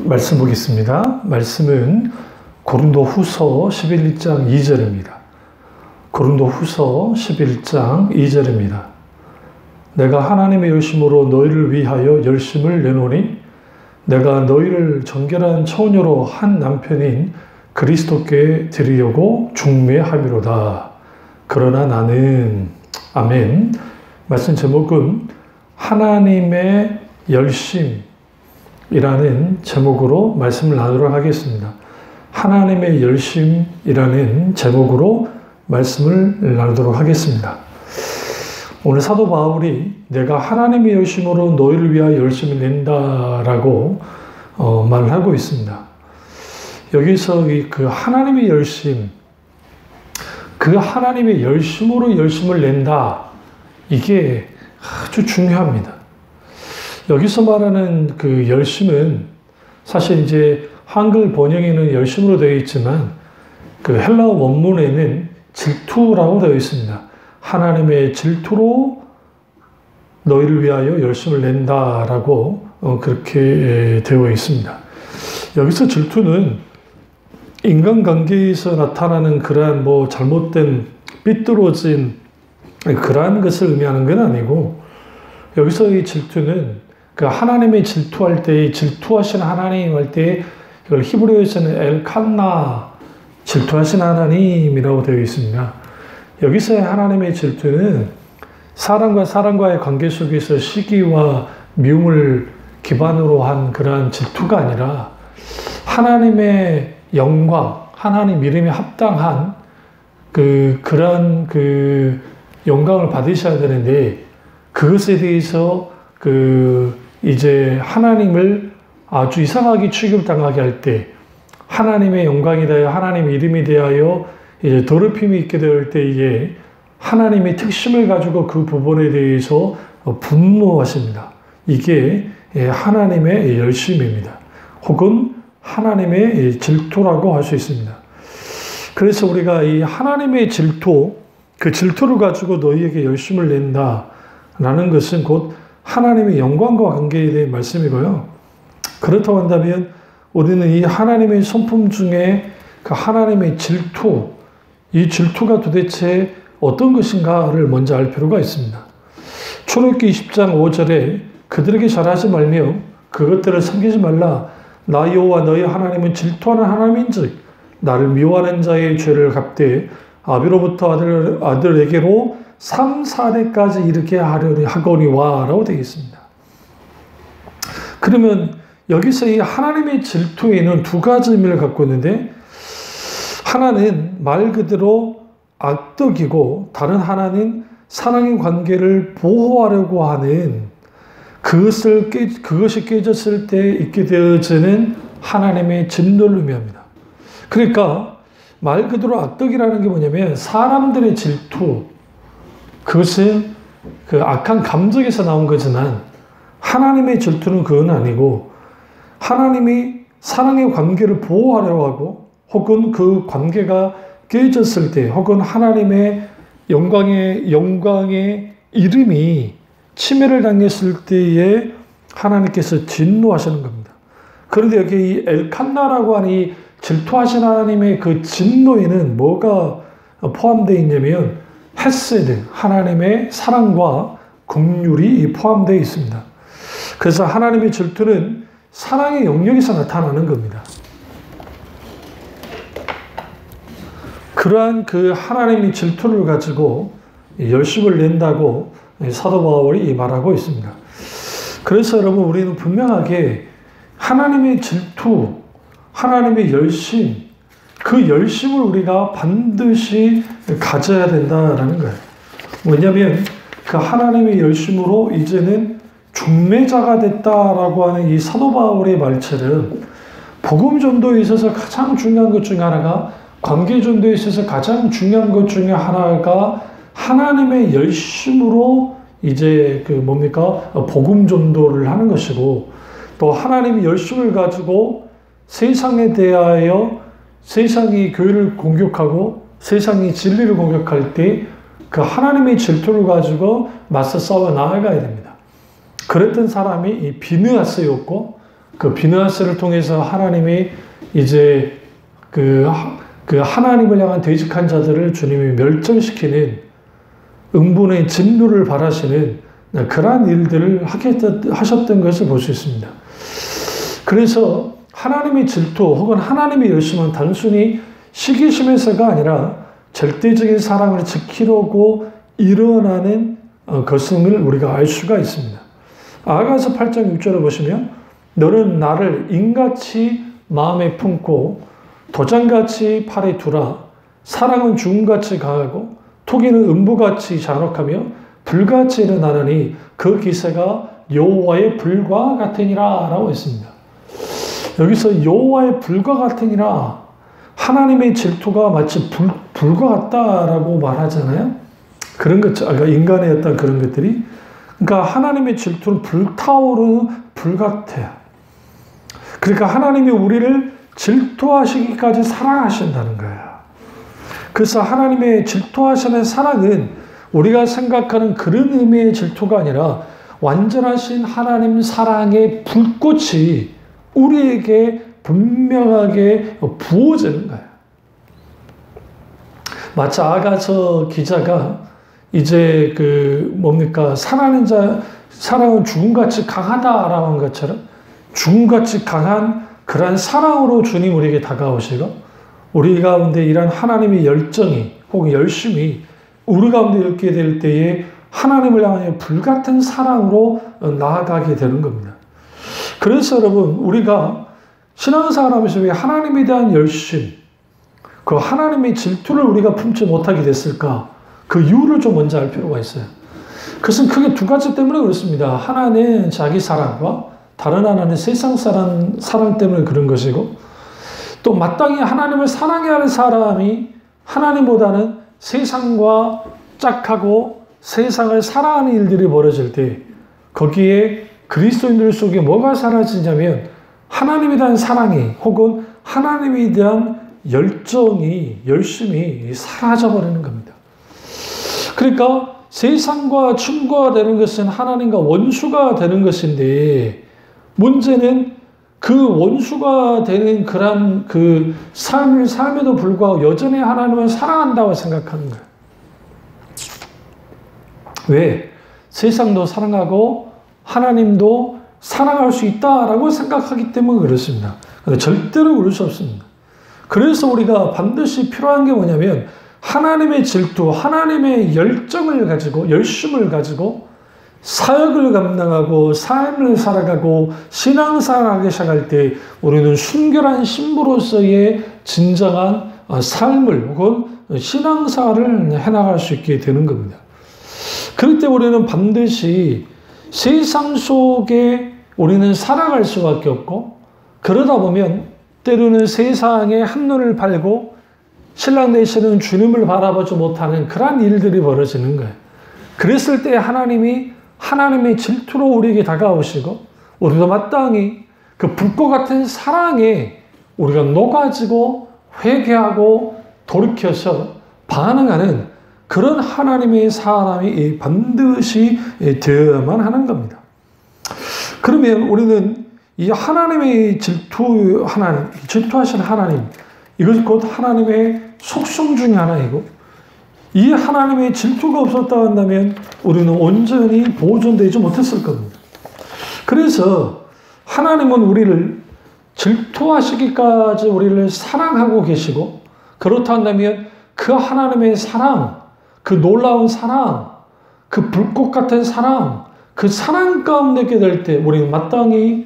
말씀 보겠습니다. 말씀은 고린도후서 11장 2절입니다. 고린도후서 11장 2절입니다. 내가 하나님의 열심으로 너희를 위하여 열심을 내노니 내가 너희를 정결한 처녀로 한 남편인 그리스도께 드리려고 중매함이로다. 그러나 나는 아멘. 말씀 제목은 하나님의 열심이라는 제목으로 말씀을 나누도록 하겠습니다. 하나님의 열심이라는 제목으로 말씀을 나누도록 하겠습니다. 오늘 사도 바울이 내가 하나님의 열심으로 너희를 위하여 열심을 낸다라고 말을 하고 있습니다. 여기서 그 하나님의 열심, 그 하나님의 열심으로 열심을 낸다, 이게 아주 중요합니다. 여기서 말하는 그 열심은 사실 이제 한글 번역에는 열심으로 되어 있지만 그 헬라어 원문에는 질투라고 되어 있습니다. 하나님의 질투로 너희를 위하여 열심을 낸다라고 그렇게 되어 있습니다. 여기서 질투는 인간관계에서 나타나는 그러한 잘못된 삐뚤어진 그러한 것을 의미하는 건 아니고, 여기서 이 질투는 그 하나님의 질투할 때, 질투하신 하나님 할 때, 이걸 히브리어에서는 엘칸나, 질투하신 하나님이라고 되어 있습니다. 여기서의 하나님의 질투는 사람과 사람과의 관계 속에서 시기와 미움을 기반으로 한 그러한 질투가 아니라 하나님의 영광, 하나님 이름에 합당한 그러한 영광을 받으셔야 되는데, 그것에 대해서 이제 하나님을 아주 이상하게 취급당하게 할 때, 하나님의 영광에 대하여, 하나님의 이름에 대하여 이제 더럽힘이 있게 될 때, 이게 하나님의 특심을 가지고 그 부분에 대해서 분노하십니다. 이게 하나님의 열심입니다. 혹은 하나님의 질투라고 할 수 있습니다. 그래서 우리가 이 하나님의 질투, 그 질투를 가지고 너희에게 열심을 낸다라는 것은 곧 하나님의 영광과 관계에 대한 말씀이고요. 그렇다고 한다면 우리는 이 하나님의 성품 중에 그 하나님의 질투, 이 질투가 도대체 어떤 것인가를 먼저 알 필요가 있습니다. 출애굽기 20장 5절에 그들에게 절하지 말며 그것들을 섬기지 말라. 나 여호와 너희 하나님은 질투하는 하나님인즉 나를 미워하는 자의 죄를 갚되 아비로부터 아들에게로 3, 4대까지 이렇게 하거니와 라고 되어 있습니다. 그러면 여기서 이 하나님의 질투에는 두 가지 의미를 갖고 있는데, 하나는 말 그대로 악덕이고 다른 하나는 사랑의 관계를 보호하려고 하는 그것이 깨졌을 때 있게 되어지는 하나님의 진노를 의미합니다. 그러니까 말 그대로 악덕이라는 게 뭐냐면 사람들의 질투, 그것은 그 악한 감정에서 나온 거지만 하나님의 질투는 그건 아니고, 하나님이 사랑의 관계를 보호하려고 하고 혹은 그 관계가 깨졌을 때, 혹은 하나님의 영광의 이름이 침해를 당했을 때에 하나님께서 진노하시는 겁니다. 그런데 여기 이 엘칸나라고 하는 이 질투하신 하나님의 그 진노에는 뭐가 포함되어 있냐면 헤세드, 하나님의 사랑과 긍휼이 포함되어 있습니다. 그래서 하나님의 질투는 사랑의 영역에서 나타나는 겁니다. 그러한 그 하나님의 질투를 가지고 열심을 낸다고 사도 바울이 말하고 있습니다. 그래서 여러분, 우리는 분명하게 하나님의 질투, 하나님의 열심, 그 열심을 우리가 반드시 가져야 된다라는 거예요. 왜냐하면 그 하나님의 열심으로 이제는 중매자가 됐다라고 하는 이 사도 바울의 말처럼, 복음 전도에 있어서 가장 중요한 것 중에 하나가, 관계 전도에 있어서 가장 중요한 것 중에 하나가 하나님의 열심으로 이제 복음 전도를 하는 것이고, 또 하나님의 열심을 가지고 세상에 대하여, 세상이 교회를 공격하고 세상이 진리를 공격할 때 그 하나님의 질투를 가지고 맞서 싸워 나아가야 됩니다. 그랬던 사람이 이 비느하스였고, 그 비느하스를 통해서 하나님이 이제 그 하나님을 향한 되직한 자들을 주님이 멸절시키는 응분의 진노를 바라시는 그러한 일들을 하셨던 것을 볼 수 있습니다. 그래서 하나님의 질투 혹은 하나님의 열심은 단순히 시기심에서가 아니라 절대적인 사랑을 지키려고 일어나는 것임을 우리가 알 수가 있습니다. 아가서 8장 6절을 보시면 너는 나를 인같이 마음에 품고 도장같이 팔에 두라. 사랑은 죽음같이 강하고 토기는 음부같이 잔혹하며 불같이 일어나느니 그 기세가 여호와의 불과 같으니라 라고 했습니다. 여기서 여호와의 불과 같으니라, 하나님의 질투가 마치 불과 같다라고 말하잖아요. 그런 것, 그러니까 인간의 어떤 그런 것들이, 그러니까 하나님의 질투는 불타오르는 불 같아요. 그러니까 하나님이 우리를 질투하시기까지 사랑하신다는 거예요. 그래서 하나님의 질투하시는 사랑은 우리가 생각하는 그런 의미의 질투가 아니라 완전하신 하나님 사랑의 불꽃이 우리에게 분명하게 부어지는 거예요. 마치 아가서 기자가 이제 사랑은 죽음같이 강하다라고 한 것처럼 죽음같이 강한 그러한 사랑으로 주님 우리에게 다가오시고 우리 가운데 이런 하나님의 열정이 혹은 열심이 우리 가운데 있게 될 때에 하나님을 향하여 불같은 사랑으로 나아가게 되는 겁니다. 그래서 여러분, 우리가 신앙생활하면서 왜 하나님에 대한 열심, 그 하나님의 질투를 우리가 품지 못하게 됐을까? 그 이유를 좀 먼저 알 필요가 있어요. 그것은 크게 두 가지 때문에 그렇습니다. 하나는 자기 사랑과 다른 하나는 세상 사랑 때문에 그런 것이고, 또 마땅히 하나님을 사랑해야 하는 사람이 하나님보다는 세상과 짝하고 세상을 사랑하는 일들이 벌어질 때 거기에 그리스도인들 속에 뭐가 사라지냐면 하나님에 대한 사랑이 혹은 하나님에 대한 열심이 사라져버리는 겁니다. 그러니까 세상과 충고가 되는 것은 하나님과 원수가 되는 것인데, 문제는 그 원수가 되는 그런 그 삶을 삶에도 불구하고 여전히 하나님을 사랑한다고 생각하는 거예요. 왜? 세상도 사랑하고 하나님도 사랑할 수 있다라고 생각하기 때문에 그렇습니다. 근데 절대로 그럴 수 없습니다. 그래서 우리가 반드시 필요한 게 뭐냐면 하나님의 질투, 하나님의 열정을 가지고, 열심을 가지고 사역을 감당하고 삶을 살아가고 신앙생활하기 시작할 때 우리는 순결한 신부로서의 진정한 삶을 혹은 신앙생활을 해나갈 수 있게 되는 겁니다. 그럴 때 우리는 반드시 세상 속에 우리는 살아갈 수밖에 없고, 그러다 보면 때로는 세상에 한눈을 팔고 신랑 되시는 주님을 바라보지 못하는 그러한 일들이 벌어지는 거예요. 그랬을 때 하나님의 질투로 우리에게 다가오시고 우리도 마땅히 그 불꽃 같은 사랑에 우리가 녹아지고 회개하고 돌이켜서 반응하는 그런 하나님의 사람이 반드시 되어야만 하는 겁니다. 그러면 우리는 이 하나님의 질투하신 하나님, 이것이 곧 하나님의 속성 중에 하나이고, 이 하나님의 질투가 없었다 한다면 우리는 온전히 보존되지 못했을 겁니다. 그래서 하나님은 우리를 질투하시기까지 우리를 사랑하고 계시고, 그렇다 한다면 그 하나님의 사랑, 그 놀라운 사랑, 그 불꽃 같은 사랑, 그 사랑 가운데 있게 될 때 우리는 마땅히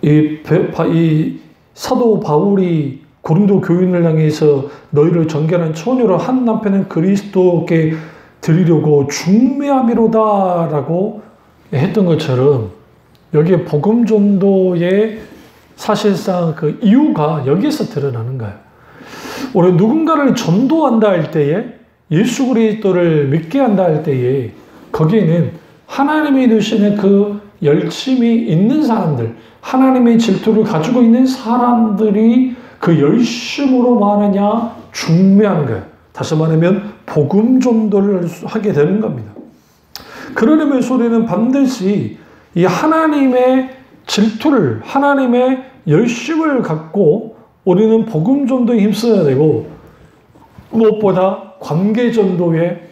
이 사도 바울이 고린도 교인을 향해서 너희를 정결한 처녀로 한 남편은 그리스도께 드리려고 중매함이로다라고 했던 것처럼, 여기에 복음 전도의 사실상 그 이유가 여기에서 드러나는 거예요. 우리 누군가를 전도한다 할 때에, 예수 그리스도를 믿게 한다 할 때에 거기에는 하나님이 주시는 그 열심이 있는 사람들, 하나님의 질투를 가지고 있는 사람들이 그 열심으로 마느냐 중매하는 거예요. 다시 말하면 복음 전도를 하게 되는 겁니다. 그러려면 우리는 반드시 이 하나님의 질투를, 하나님의 열심을 갖고 우리는 복음 전도에 힘써야 되고, 무엇보다 관계 전도에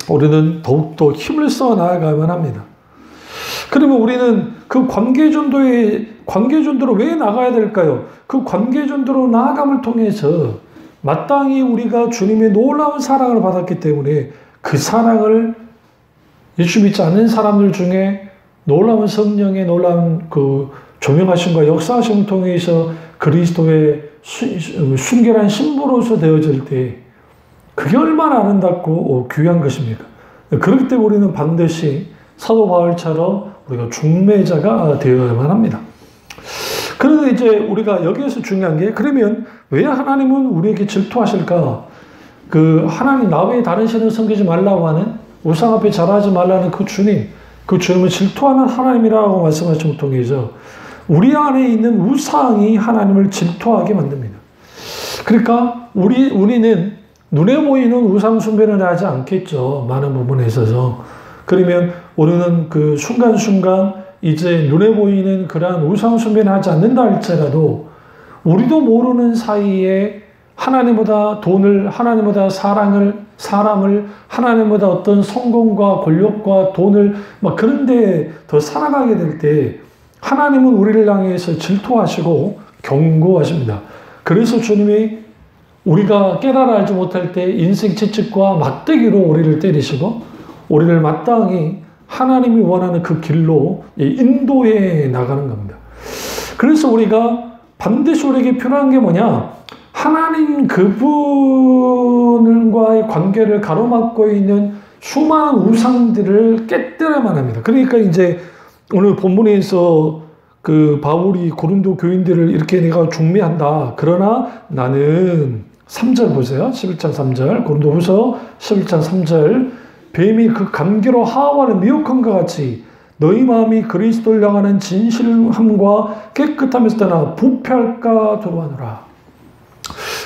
우리는 더욱더 힘을 써 나아가야만 합니다. 그러면 우리는 그 관계 전도로 왜 나가야 될까요? 그 관계 전도로 나아감을 통해서 마땅히 우리가 주님의 놀라운 사랑을 받았기 때문에 그 사랑을 예수 믿지 않는 사람들 중에 놀라운 성령의 놀라운 그 조명하심과 역사하심을 통해서 그리스도의 순결한 신부로서 되어질 때 그게 얼마나 아름답고 귀한 것입니까? 그렇기 때문에 우리는 반드시 사도 바울처럼 우리가 중매자가 되어야만 합니다. 그런데 이제 우리가 여기에서 중요한 게, 그러면 왜 하나님은 우리에게 질투하실까? 그 하나님 나 외에 다른 신을 섬기지 말라고 하는, 우상 앞에 절하지 말라는 그 주님은 질투하는 하나님이라고 말씀하심을 통해서 우리 안에 있는 우상이 하나님을 질투하게 만듭니다. 그러니까 우리는 눈에 보이는 우상 숭배는 하지 않겠죠. 많은 부분에 있어서. 그러면 우리는 그 순간순간 이제 눈에 보이는 그러한 우상 숭배는 하지 않는다 할지라도 우리도 모르는 사이에 하나님보다 돈을, 하나님보다 사람을, 하나님보다 어떤 성공과 권력과 돈을 막 그런 데 더 살아가게 될 때 하나님은 우리를 향해서 질투하시고 경고하십니다. 그래서 주님이 우리가 깨달아 알지 못할 때 인생 채찍과 막대기로 우리를 때리시고 우리를 마땅히 하나님이 원하는 그 길로 인도해 나가는 겁니다. 그래서 우리가 반드시 우리에게 필요한 게 뭐냐? 하나님 그분과의 관계를 가로막고 있는 수많은 우상들을 깨뜨려야만 합니다. 그러니까 이제 오늘 본문에서 그 바울이 고린도 교인들을 이렇게 내가 중매한다. 그러나 나는 3절 보세요. 11장 3절. 고린도후서 11장 3절. 뱀이 그 감기로 하와를 미혹한 것 같이 너희 마음이 그리스도를 향하는 진실함과 깨끗함에서 떠나 부패할까 두려워하노라.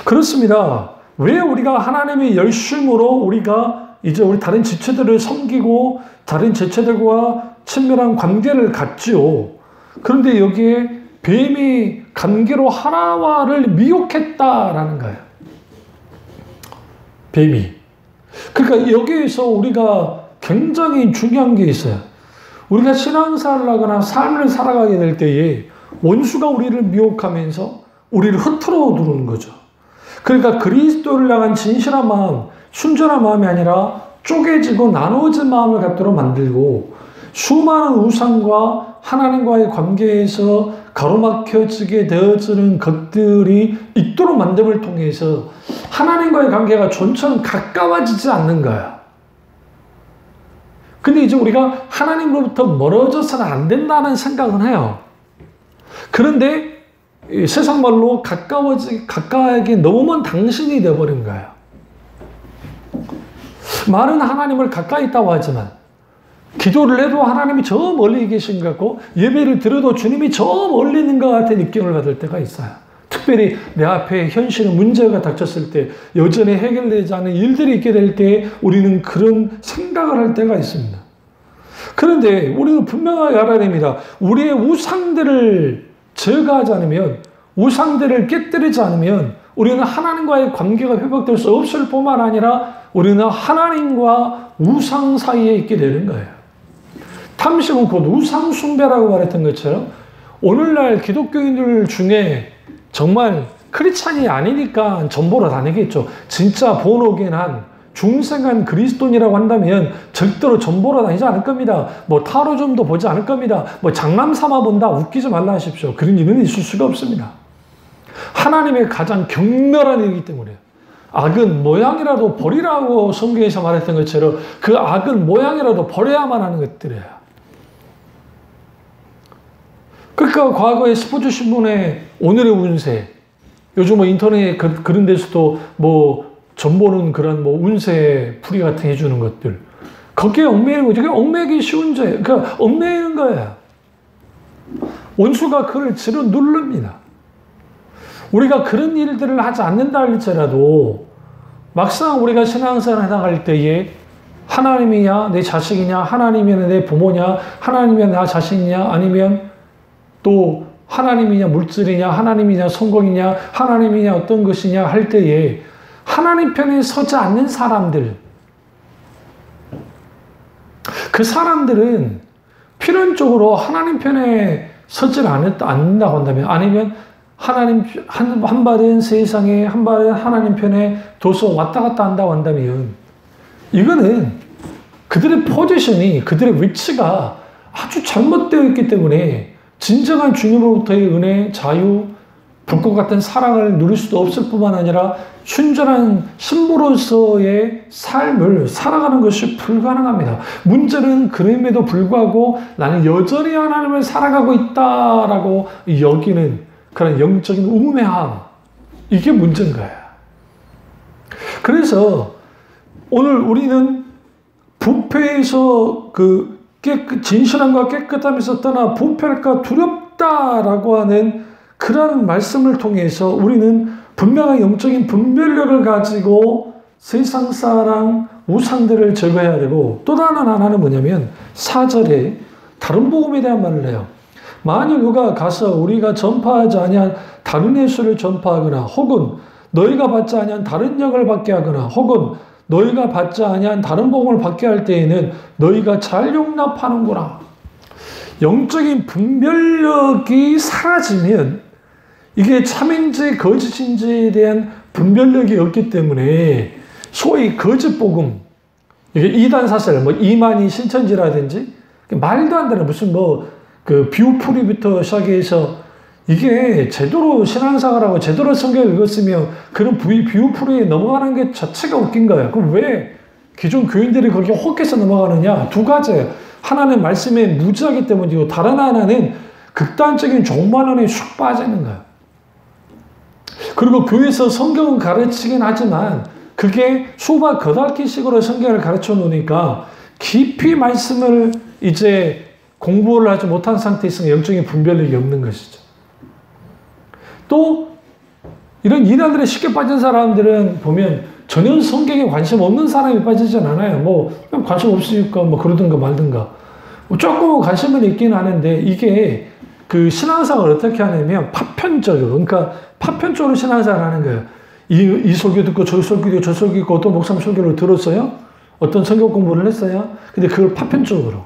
그렇습니다. 왜 우리가 하나님의 열심으로 우리가 이제 우리 다른 지체들을 섬기고 다른 지체들과 친밀한 관계를 갖지요. 그런데 여기에 뱀이 감기로 하와를 미혹했다라는 거예요. 뱀이. 그러니까 여기에서 우리가 굉장히 중요한 게 있어요. 우리가 신앙생활을 하거나 삶을 살아가게 될 때에 원수가 우리를 미혹하면서 우리를 흐트러 두는 거죠. 그러니까 그리스도를 향한 진실한 마음, 순전한 마음이 아니라 쪼개지고 나누어진 마음을 갖도록 만들고 수많은 우상과 하나님과의 관계에서 가로막혀지게 되어지는 것들이 있도록 만듦을 통해서 하나님과의 관계가 좀처럼 가까워지지 않는 거야. 근데 이제 우리가 하나님으로부터 멀어져서는 안 된다는 생각은 해요. 그런데 세상 말로 가까이게 너무 당신이 되어버린 거예요. 말은 하나님을 가까이 있다고 하지만 기도를 해도 하나님이 저 멀리 계신 것 같고 예배를 드려도 주님이 저 멀리 있는 것 같은 느낌을 받을 때가 있어요. 특별히 내 앞에 현실의 문제가 닥쳤을 때 여전히 해결되지 않은 일들이 있게 될 때 우리는 그런 생각을 할 때가 있습니다. 그런데 우리는 분명하게 알아야 됩니다. 우리의 우상들을 제거하지 않으면, 우상들을 깨뜨리지 않으면 우리는 하나님과의 관계가 회복될 수 없을 뿐만 아니라 우리는 하나님과 우상 사이에 있게 되는 거예요. 탐심은 곧 우상 숭배라고 말했던 것처럼 오늘날 기독교인들 중에 정말 크리스찬이 아니니까 전보러 다니겠죠. 진짜 본어겐한 중생한 그리스도인이라고 한다면 절대로 전보러 다니지 않을 겁니다. 뭐 타로점도 보지 않을 겁니다. 뭐 장남 삼아 본다, 웃기지 말라 하십시오. 그런 일은 있을 수가 없습니다. 하나님의 가장 경멸한 일이기 때문에 악은 모양이라도 버리라고 성경에서 말했던 것처럼 그 악은 모양이라도 버려야만 하는 것들이에요. 그러니까 과거에 스포츠 신문에 오늘의 운세, 요즘 뭐 인터넷 그런 데서도 뭐 전보는 그런 뭐 운세 풀이 같은 해주는 것들, 거기에 얽매이는 거죠. 그게 얽매이기 쉬운 죄예요. 그러니까 얽매이는 거예요. 원수가 그를 지르 누릅니다. 우리가 그런 일들을 하지 않는다 할지라도 막상 우리가 신앙생활을 나갈 때에 하나님이냐 내 자식이냐, 하나님이냐 내 부모냐, 하나님이냐 나 자신이냐, 아니면 또 하나님이냐 물질이냐 하나님이냐 성공이냐 하나님이냐 어떤 것이냐 할 때에 하나님 편에 서지 않는 사람들, 그 사람들은 필연적으로 하나님 편에 서질 않는다고 한다면, 아니면 하나님 한 발은 세상에 한 발은 하나님 편에 둬서 왔다 갔다 한다고 한다면, 이거는 그들의 포지션이, 그들의 위치가 아주 잘못되어 있기 때문에 진정한 주님으로부터의 은혜, 자유, 불꽃 같은 사랑을 누릴 수도 없을 뿐만 아니라 순전한 신부로서의 삶을 살아가는 것이 불가능합니다. 문제는 그럼에도 불구하고 나는 여전히 하나님을 살아가고 있다라고 여기는 그런 영적인 우매함, 이게 문제인 거예요. 그래서 오늘 우리는 부패에서 진실함과 깨끗함에서 떠나 부패할까 두렵다라고 하는 그런 말씀을 통해서 우리는 분명한 영적인 분별력을 가지고 세상 사랑, 우상들을 제거해야 되고, 또 다른 하나는 뭐냐면 4절에 다른 복음에 대한 말을 해요. 만일 누가 가서 우리가 전파하지 아니한 다른 예수를 전파하거나, 혹은 너희가 받지 아니한 다른 역을 받게 하거나, 혹은 너희가 받지 아니한 다른 복음을 받게 할 때에는 너희가 잘 용납하는구나. 영적인 분별력이 사라지면 이게 참인지 거짓인지에 대한 분별력이 없기 때문에 소위 거짓 복음, 이게 이단 사설, 이만희 신천지라든지 말도 안 되는 무슨 비유풀이부터 시작해서 이게 제대로 신앙생활하고 제대로 성경을 읽었으면 그런 비유풀이에 넘어가는 게 자체가 웃긴 거예요. 그럼 왜 기존 교인들이 그렇게 혹해서 넘어가느냐? 두 가지예요. 하나는 말씀에 무지하기 때문이고, 다른 하나는 극단적인 종말론에 쑥 빠지는 거예요. 그리고 교회에서 성경은 가르치긴 하지만 그게 수박 겉핥기식으로 성경을 가르쳐 놓으니까 깊이 말씀을 이제 공부를 하지 못한 상태에서 영적인 분별력이 없는 것이죠. 또 이런 이단들에 쉽게 빠진 사람들은 보면 전혀 성경에 관심 없는 사람이 빠지진 않아요. 그냥 관심 없으니까 그러든가 말든가. 조금 관심은 있긴 하는데, 이게 그 신앙생활을 어떻게 하냐면 파편적으로, 그러니까 파편적으로 신앙생활을 하는 거예요. 이 설교 듣고 저 설교 듣고 저 설교 듣고 어떤 목사님 설교를 들었어요? 어떤 성경 공부를 했어요? 근데 그걸 파편적으로.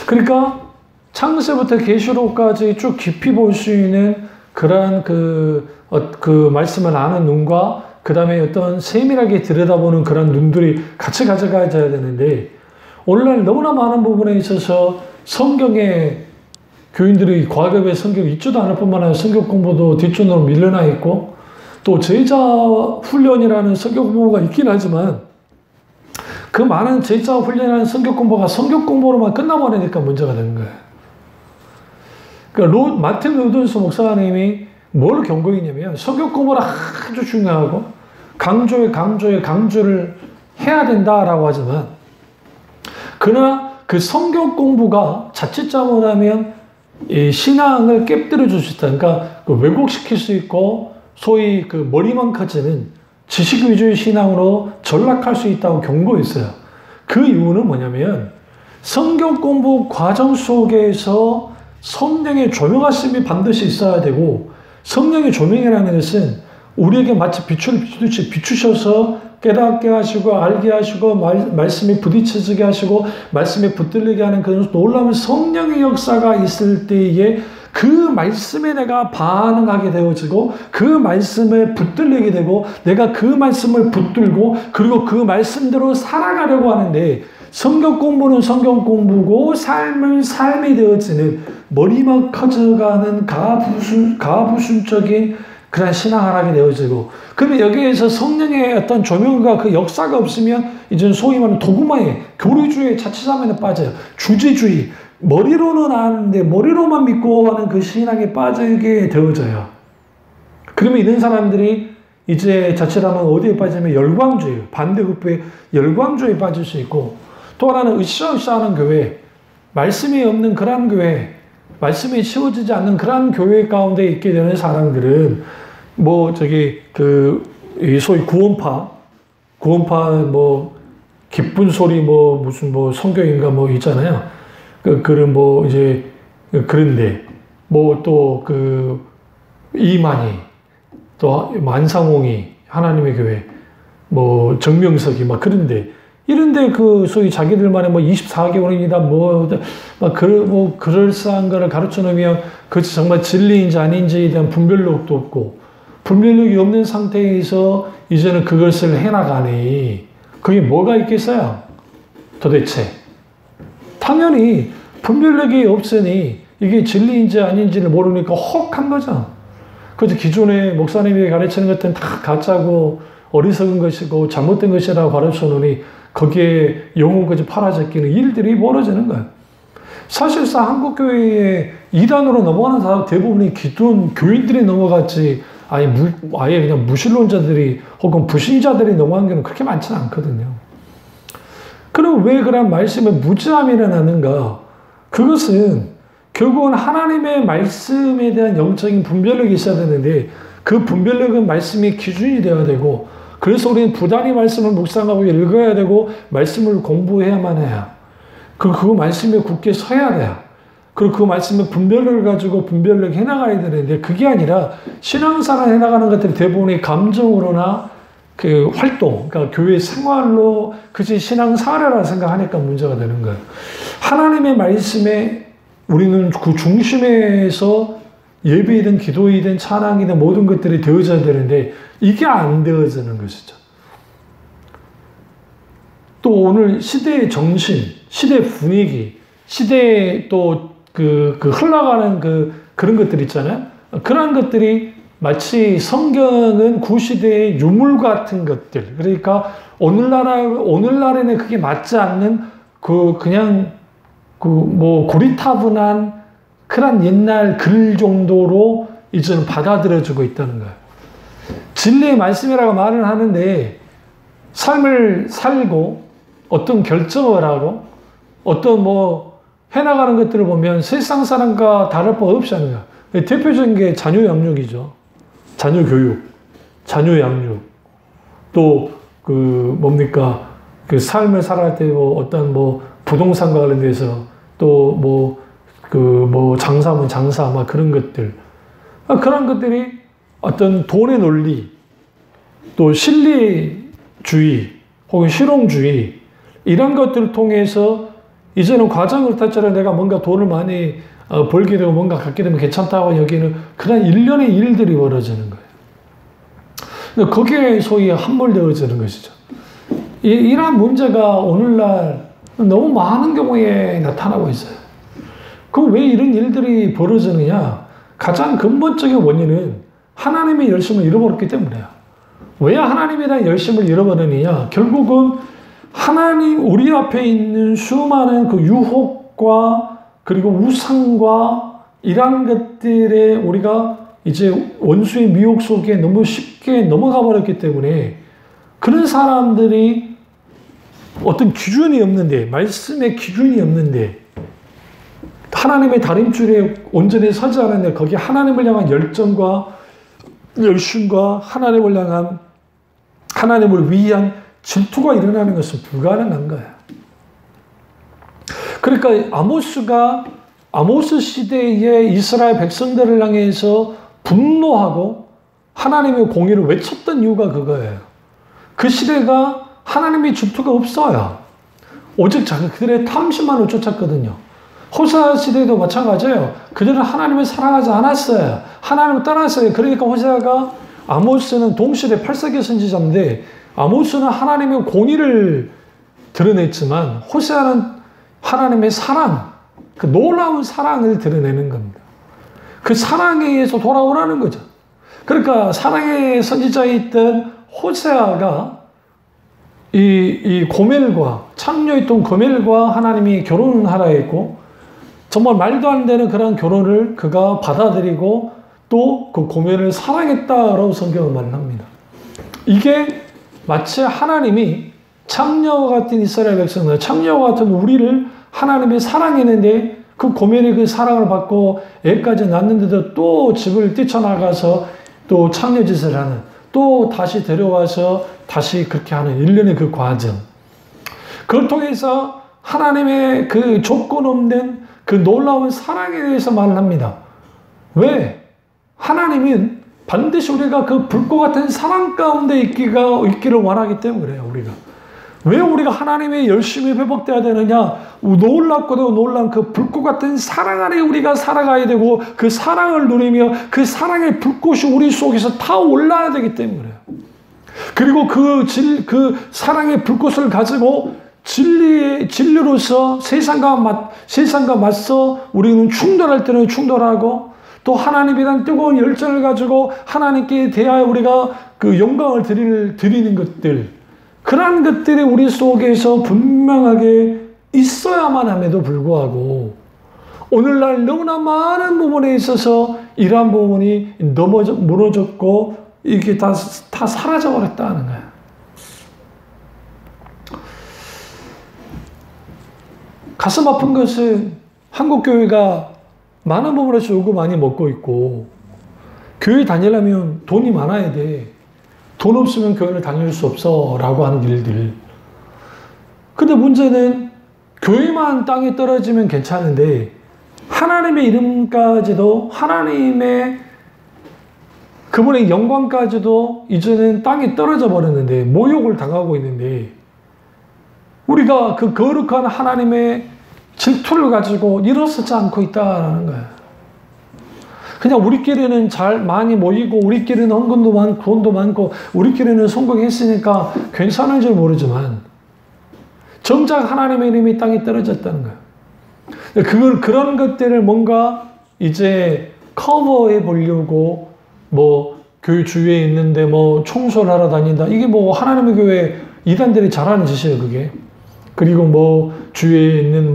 그러니까 창세부터 계시록까지 쭉 깊이 볼 수 있는 그러한 그 말씀을 아는 눈과 그 다음에 어떤 세밀하게 들여다보는 그런 눈들이 같이 가져가야 되는데, 오늘날 너무나 많은 부분에 있어서 성경에 교인들이 과거에 성경을 읽지도 않을 뿐만 아니라 성경 공부도 뒷전으로 밀려나 있고, 또 제자 훈련이라는 성경 공부가 있긴 하지만 그 많은 제자 훈련이라는 성경 공부가 성경 공부로만 끝나버리니까 문제가 되는 거예요. 그러니까 마틴 루더스 목사님이 뭘 경고했냐면, 성경 공부는 아주 중요하고 강조를 해야 된다라고 하지만, 그러나 그 성경 공부가 자칫 잘못하면 이 신앙을 깨뜨려 줄 수 있다. 그러니까 왜곡시킬 수 있고, 소위 머리만 커지는 지식 위주의 신앙으로 전락할 수 있다고 경고했어요. 그 이유는 뭐냐면, 성경 공부 과정 속에서 성령의 조명하심이 반드시 있어야 되고, 성령의 조명이라는 것은 우리에게 마치 빛을 비추듯이 비추셔서 깨닫게 하시고 알게 하시고 말씀에 부딪히게 하시고 말씀에 붙들리게 하는 그런 놀라운 성령의 역사가 있을 때에 그 말씀에 내가 반응하게 되어지고, 그 말씀에 붙들리게 되고, 내가 그 말씀을 붙들고 그리고 그 말씀대로 살아가려고 하는데, 성경 공부는 성경 공부고 삶은 삶이 되어지는 머리만 커져가는 가부순적인 그런 신앙을 하게 되어지고, 그러면 여기에서 성령의 어떤 조명과 그 역사가 없으면 이제 소위 말하는 도구마의 교리주의 자칫하면 빠져요. 주제주의, 머리로는 아는데 머리로만 믿고 하는 그 신앙에 빠지게 되어져요. 그러면 이런 사람들이 이제 자칫하면 어디에 빠지면 열광주의, 반대급부의 열광주의에 빠질 수 있고, 또 하나는 으쌰으쌰하는 교회, 말씀이 없는 그런 교회, 말씀이 채워지지 않는 그런 교회 가운데 있게 되는 사람들은 소위 구원파 기쁜 소리 무슨 성경인가 있잖아요. 그런 이제 그런데 뭐 또 그 이만희 또 만상홍이 하나님의 교회 뭐 정명석이 막 그런데 이런데 그 소위 자기들만의 뭐 24개월입니다 뭐 그럴싸한 거를 가르쳐 놓으면 그것이 정말 진리인지 아닌지에 대한 분별력도 없고 분별력이 없는 상태에서 이제는 그것을 해나가니 그게 뭐가 있겠어요? 도대체 당연히 분별력이 없으니 이게 진리인지 아닌지를 모르니까 혹한 거죠. 그래서 기존에 목사님이 가르치는 것들은 다 가짜고 어리석은 것이고 잘못된 것이라고 가르쳐 놓으니 거기에 영혼까지 팔아제끼는 일들이 벌어지는 거예요. 사실상 한국교회의 이단으로 넘어가는 사람 대부분이 기존 교인들이 넘어갔지 아예 그냥 무신론자들이 혹은 불신자들이 넘어간 경우는 그렇게 많지는 않거든요. 그럼 왜 그런 말씀에 무지함이 일어나는가? 그것은 결국은 하나님의 말씀에 대한 영적인 분별력이 있어야 되는데 그 분별력은 말씀이 기준이 되어야 되고 그래서 우리는 부단히 말씀을 묵상하고 읽어야 되고 말씀을 공부해야만 해요. 그 말씀에 굳게 서야 돼요. 그리고 그 말씀의 분별력을 가지고 분별력 해나가야 되는데 그게 아니라 신앙생활 해나가는 것들이 대부분이 감정으로나 그 활동, 그러니까 교회 생활로 그것이 신앙생활이라고 생각하니까 문제가 되는 거예요. 하나님의 말씀에 우리는 그 중심에서 예배이든 기도이든 찬양이든 모든 것들이 되어져야 되는데 이게 안 되어지는 것이죠. 또 오늘 시대의 정신, 시대 분위기, 시대에 또 흘러가는 그런 것들 있잖아요. 그런 것들이 마치 성경은 구시대의 유물 같은 것들. 그러니까 오늘날에는 그게 맞지 않는 고리타분한 그런 옛날 글 정도로 이제는 받아들여지고 있다는 거예요. 진리의 말씀이라고 말을 하는데 삶을 살고 어떤 결정을 하고 어떤 해나가는 것들을 보면 세상 사람과 다를 바 없이 하는 거예요. 대표적인 게 자녀 양육이죠. 자녀 교육, 자녀 양육. 또 삶을 살아갈 때 어떤 부동산과 관련돼서 또 장사면 장사 막 그런 것들. 그런 것들이 어떤 돈의 논리, 또 실리주의 혹은 실용주의 이런 것들을 통해서 이제는 과정을 타처럼 내가 뭔가 돈을 많이 벌게 되고 뭔가 갖게 되면 괜찮다고 여기는 그런 일련의 일들이 벌어지는 거예요. 근데 거기에 소위 함몰되어지는 것이죠. 이러한 문제가 오늘날 너무 많은 경우에 나타나고 있어요. 그럼 왜 이런 일들이 벌어지느냐? 가장 근본적인 원인은 하나님의 열심을 잃어버렸기 때문이에요. 왜 하나님에 대한 열심을 잃어버리느냐? 결국은 우리 앞에 있는 수많은 그 유혹과 그리고 우상과 이러한 것들에 우리가 이제 원수의 미혹 속에 너무 쉽게 넘어가 버렸기 때문에 그런 사람들이 어떤 기준이 없는데, 말씀의 기준이 없는데, 하나님의 다림줄에 온전히 서지 않았는데 거기에 하나님을 향한 열정과 열심과 하나님을 위한 질투가 일어나는 것은 불가능한 거예요. 그러니까 아모스 시대의 이스라엘 백성들을 향해서 분노하고 하나님의 공의를 외쳤던 이유가 그거예요. 그 시대가 하나님의 질투가 없어요. 오직 그들의 탐심만을 쫓았거든요. 호세아 시대도 마찬가지예요. 그들은 하나님을 사랑하지 않았어요. 하나님을 떠났어요. 그러니까 아모스는 동시대 8세기 선지자인데 아모스는 하나님의 공의를 드러냈지만 호세아는 하나님의 사랑, 그 놀라운 사랑을 드러내는 겁니다. 그 사랑에 의해서 돌아오라는 거죠. 그러니까 사랑의 선지자였던 호세아가 이 고멜과 창녀였던 고멜과 하나님이 결혼하라 했고 정말 말도 안 되는 그런 결혼을 그가 받아들이고 또 그 고멜을 사랑했다라고 성경은 말합니다. 이게 마치 하나님이 창녀와 같은 이스라엘 백성들, 창녀와 같은 우리를 하나님이 사랑했는데 그 고멜이 그 사랑을 받고 애까지 낳는데도 또 집을 뛰쳐나가서 또 창녀짓을 하는, 또 다시 데려와서 다시 그렇게 하는 일련의 그 과정. 그걸 통해서 하나님의 그 조건 없는 그 놀라운 사랑에 대해서 말을 합니다. 왜? 하나님은 반드시 우리가 그 불꽃 같은 사랑 가운데 있기를 원하기 때문에 그래요, 우리가. 왜 우리가 하나님의 열심히 회복돼야 되느냐? 놀랍고도 놀란 그 불꽃 같은 사랑 안에 우리가 살아가야 되고 그 사랑을 누리며 그 사랑의 불꽃이 우리 속에서 타올라야 되기 때문에 그래요. 그리고 그 사랑의 불꽃을 가지고 진리로서 세상과 맞서 우리는 충돌할 때는 충돌하고 또 하나님에 대한 뜨거운 열정을 가지고 하나님께 대하여 우리가 그 영광을 드리는 것들, 그러한 것들이 우리 속에서 분명하게 있어야만 함에도 불구하고 오늘날 너무나 많은 부분에 있어서 이러한 부분이 무너졌고 이게 다 사라져버렸다는 거예요. 가슴 아픈 것은 한국교회가 많은 부분에서 욕을 많이 먹고 있고, 교회 다니려면 돈이 많아야 돼. 돈 없으면 교회를 다닐 수 없어 라고 하는 일들. 근데 문제는 교회만 땅에 떨어지면 괜찮은데 하나님의 이름까지도, 하나님의 그분의 영광까지도 이제는 땅에 떨어져 버렸는데, 모욕을 당하고 있는데, 우리가 그 거룩한 하나님의 질투를 가지고 일어서지 않고 있다라는 거예요. 그냥 우리끼리는 많이 모이고, 우리끼리는 헌금도 많고, 돈도 많고, 우리끼리는 성공했으니까 괜찮은 줄 모르지만, 정작 하나님의 이름이 땅에 떨어졌다는 거예요. 그런 것들을 뭔가 이제 커버해 보려고, 교회 주위에 있는데 청소를 하러 다닌다. 이게 하나님의 교회 이단들이 잘하는 짓이에요, 그게. 그리고 주위에 있는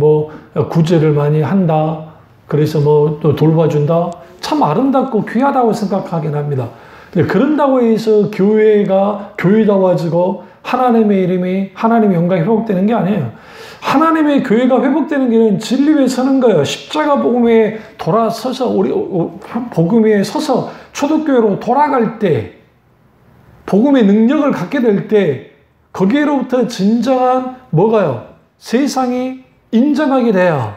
구제를 많이 한다. 그래서 또 돌봐준다. 참 아름답고 귀하다고 생각하긴 합니다. 근데 그런다고 해서 교회가 교회다워지고 하나님의 이름이, 하나님의 영광이 회복되는 게 아니에요. 하나님의 교회가 회복되는 길은 진리 위에 서는 거예요. 십자가 복음에 돌아서서, 복음 위에 서서 초대교회로 돌아갈 때, 복음의 능력을 갖게 될 때, 거기에로부터 진정한 세상이 인정하게 돼야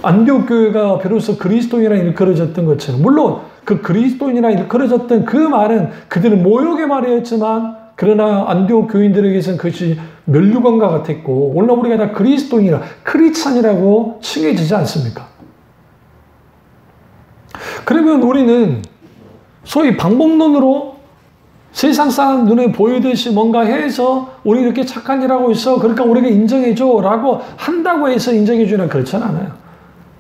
안디옥 교회가 비로소 그리스도인이라 일컬어졌던 것처럼, 물론 그 그리스도인이라 일컬어졌던 그 말은 그들은 모욕의 말이었지만, 그러나 안디옥 교인들에게서는 그것이 면류관과 같았고, 오늘 우리가 다 그리스도인이라, 크리스찬이라고 칭해지지 않습니까? 그러면 우리는 소위 방법론으로 세상 사람 눈에 보이듯이 뭔가 해서 우리 이렇게 착한 일 하고 있어, 그러니까 우리가 인정해줘 라고 한다고 해서 인정해주는, 그렇지 않아요.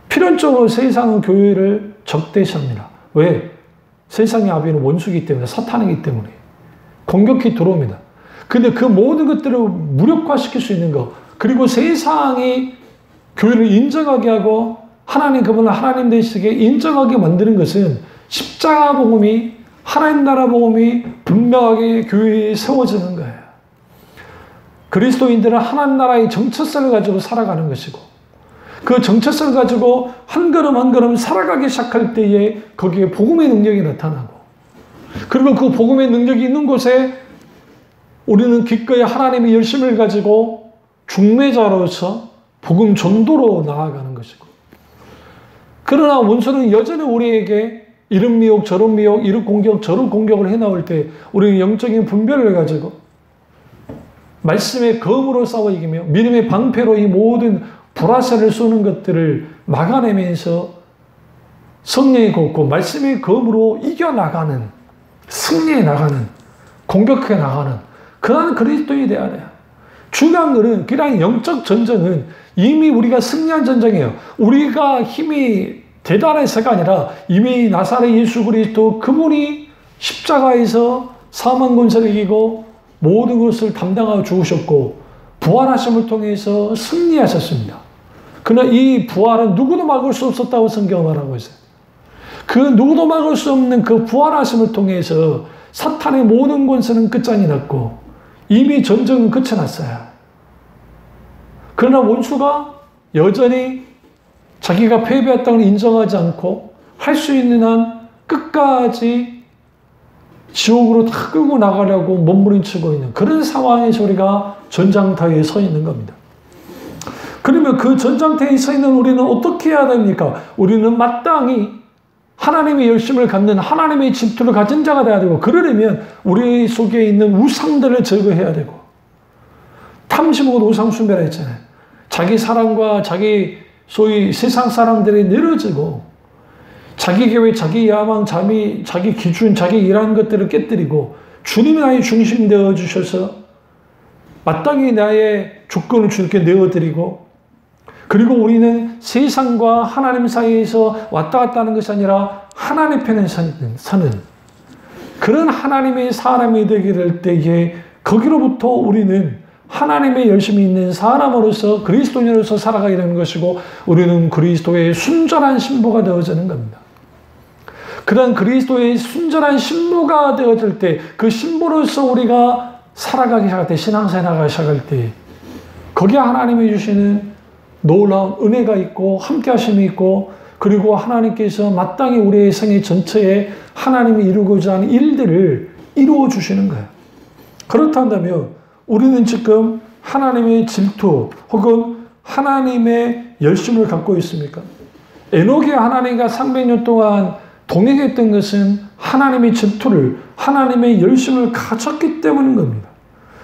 필연적으로 세상은 교회를 적대시합니다. 왜? 세상의 아비는 원수이기 때문에, 사탄이기 때문에 공격이 들어옵니다. 근데 그 모든 것들을 무력화시킬 수 있는 것, 그리고 세상이 교회를 인정하게 하고 하나님, 그분을 하나님 되시게 인정하게 만드는 것은 십자가 복음이, 하나님 나라 복음이 분명하게 교회에 세워지는 거예요. 그리스도인들은 하나님 나라의 정체성을 가지고 살아가는 것이고, 그 정체성을 가지고 한 걸음 한 걸음 살아가기 시작할 때에 거기에 복음의 능력이 나타나고, 그리고 그 복음의 능력이 있는 곳에 우리는 기꺼이 하나님의 열심을 가지고 중매자로서 복음 전도로 나아가는 것이고, 그러나 원수는 여전히 우리에게 이런 미혹 저런 미혹, 이런 공격 저런 공격을 해나올 때 우리는 영적인 분별을 가지고 말씀의 검으로 싸워 이기며 믿음의 방패로 이 모든 불화살을 쏘는 것들을 막아내면서 성령이 걷고 말씀의 검으로 이겨나가는, 승리해 나가는, 공격해 나가는 그러한 그리스도인이 되어야 돼요. 중요한 것은 그냥 영적 전쟁은 이미 우리가 승리한 전쟁이에요. 우리가 힘이 대단해서가 아니라 이미 나사렛 예수 그리스도, 그분이 십자가에서 사망 권세를 이기고 모든 것을 담당하고 죽으셨고 부활하심을 통해서 승리하셨습니다. 그러나 이 부활은 누구도 막을 수 없었다고 성경은 말하고 있어요. 그 누구도 막을 수 없는 그 부활하심을 통해서 사탄의 모든 권세는 끝장이 났고 이미 전쟁은 끝이 났어요. 그러나 원수가 여전히 자기가 패배했다는 걸 인정하지 않고 할 수 있는 한 끝까지 지옥으로 다 끌고 나가려고 몸부림치고 있는 그런 상황에서 우리가 전장터에 서 있는 겁니다. 그러면 그 전장터에 서 있는 우리는 어떻게 해야 됩니까? 우리는 마땅히 하나님의 열심을 갖는 하나님의 질투를 가진 자가 되어야 되고, 그러려면 우리 속에 있는 우상들을 제거해야 되고, 탐심하고 우상 숭배라 했잖아요. 자기 사랑과 자기 소위 세상 사람들이 내려지고, 자기 계획, 자기 야망, 자기 기준, 자기 일하는 것들을 깨뜨리고, 주님이 나의 중심 되어 주셔서 마땅히 나의 조건을 주님께 내어드리고, 그리고 우리는 세상과 하나님 사이에서 왔다 갔다 하는 것이 아니라 하나님 편에 서는 그런 하나님의 사람이 되게 될 때에, 거기로부터 우리는 하나님의 열심이 있는 사람으로서 그리스도인으로서 살아가게 되는 것이고, 우리는 그리스도의 순전한 신부가 되어지는 겁니다. 그런 그리스도의 순전한 신부가 되어질 때, 그 신부로서 우리가 살아가기 시작할 때, 신앙생활 나가기 시작할 때, 거기에 하나님이 주시는 놀라운 은혜가 있고 함께 하심이 있고, 그리고 하나님께서 마땅히 우리의 생애 전체에 하나님이 이루고자 하는 일들을 이루어 주시는 거예요. 그렇다면 우리는 지금 하나님의 질투 혹은 하나님의 열심을 갖고 있습니까? 에녹이 하나님과 300년 동안 동행했던 것은 하나님의 질투를, 하나님의 열심을 가졌기 때문인 겁니다.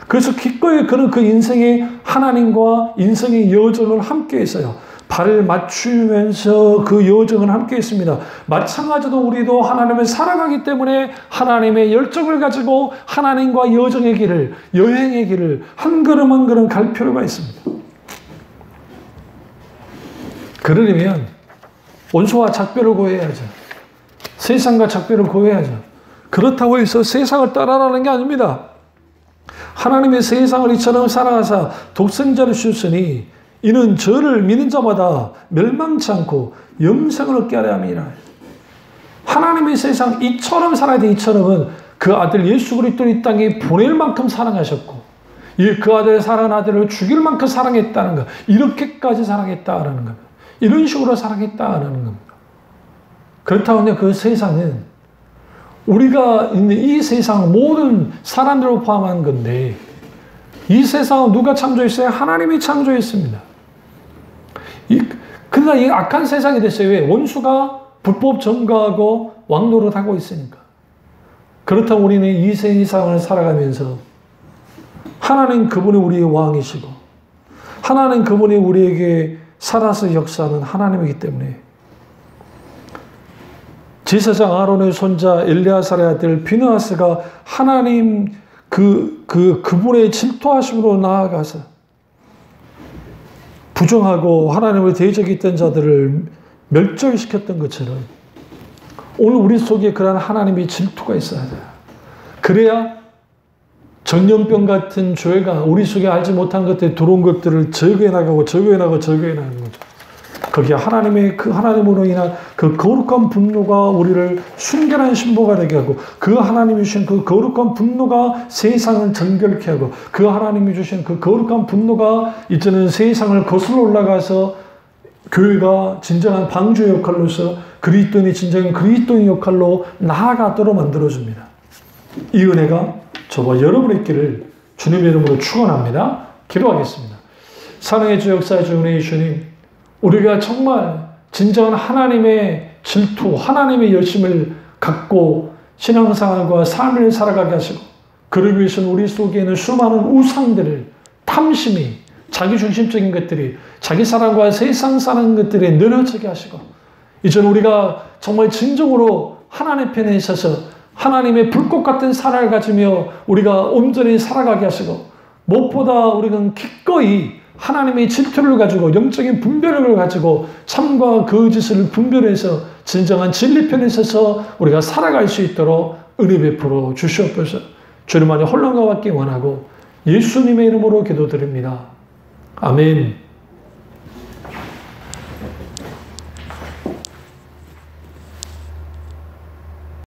그래서 기꺼이 그는 그 인생의 하나님과 인생의 여정을 함께 했어요. 발을 맞추면서 그 여정을 함께 했습니다. 마찬가지로 우리도 하나님을 살아가기 때문에 하나님의 열정을 가지고 하나님과 여정의 길을, 여행의 길을 한 걸음 한 걸음 갈 필요가 있습니다. 그러려면 원수와 작별을 고해야죠. 세상과 작별을 고해야죠. 그렇다고 해서 세상을 따라가는 게 아닙니다. 하나님의 세상을 이처럼 살아가사 독생자를 주셨으니 이는 저를 믿는 자마다 멸망치 않고 영생을 얻게 하려 함이라. 하나님의 세상 이처럼 살아야 돼. 이처럼은 그 아들 예수 그리스도를 이 땅에 보낼 만큼 사랑하셨고, 그 아들 사랑한 아들을 죽일 만큼 사랑했다는 것, 이렇게까지 사랑했다라는 겁니다. 이런 식으로 사랑했다라는 겁니다. 그렇다면 그 세상은 우리가 있는 이 세상 모든 사람들을 포함한 건데, 이 세상은 누가 창조했어요? 하나님이 창조했습니다. 그러나 이 악한 세상이 됐어요. 왜? 원수가 불법 점거하고 왕노릇하고 있으니까. 그렇다면 우리는 이 세상을 살아가면서 하나님 그분이 우리의 왕이시고, 하나님 그분이 우리에게 살아서 역사하는 하나님이기 때문에, 제사장 아론의 손자 엘리야살의 아들 비느하스가 하나님 그분의 질투하심으로 나아가서 부정하고 하나님을 대적했던 자들을 멸절시켰던 것처럼, 오늘 우리 속에 그러한 하나님의 질투가 있어야 돼요. 그래야 전염병 같은 죄가 우리 속에 알지 못한 것들, 들어온 것들을 제거해 나가고 제거해 나가고 제거해 나가는 거죠. 거기에 하나님의 그 하나님으로 인한 그 거룩한 분노가 우리를 순결한 신부가 되게 하고, 그 하나님이 주신 그 거룩한 분노가 세상을 정결케 하고, 그 하나님이 주신 그 거룩한 분노가 이제는 세상을 거슬러 올라가서 교회가 진정한 방주의 역할로서 그리스도인이 진정한 그리스도인 역할로 나아가도록 만들어줍니다. 이 은혜가 저와 여러분의 있기를 주님의 이름으로 축원합니다. 기도하겠습니다. 사랑의 주, 역사의 주, 은혜의 주님, 우리가 정말 진정한 하나님의 질투, 하나님의 열심을 갖고 신앙생활과 삶을 살아가게 하시고, 그러기 위해서는 우리 속에는 수많은 우상들을, 탐심이, 자기중심적인 것들이, 자기 사랑과 세상 사는 것들이 늘어지게 하시고, 이제는 우리가 정말 진정으로 하나님 편에 있어서 하나님의 불꽃 같은 사랑을 가지며 우리가 온전히 살아가게 하시고, 무엇보다 우리는 기꺼이 하나님의 질투를 가지고 영적인 분별력을 가지고 참과 거짓을 분별해서 진정한 진리 편에 서서 우리가 살아갈 수 있도록 은혜 베풀어 주시옵소서. 주님 안에 혼란과 받기 원하고 예수님의 이름으로 기도드립니다. 아멘.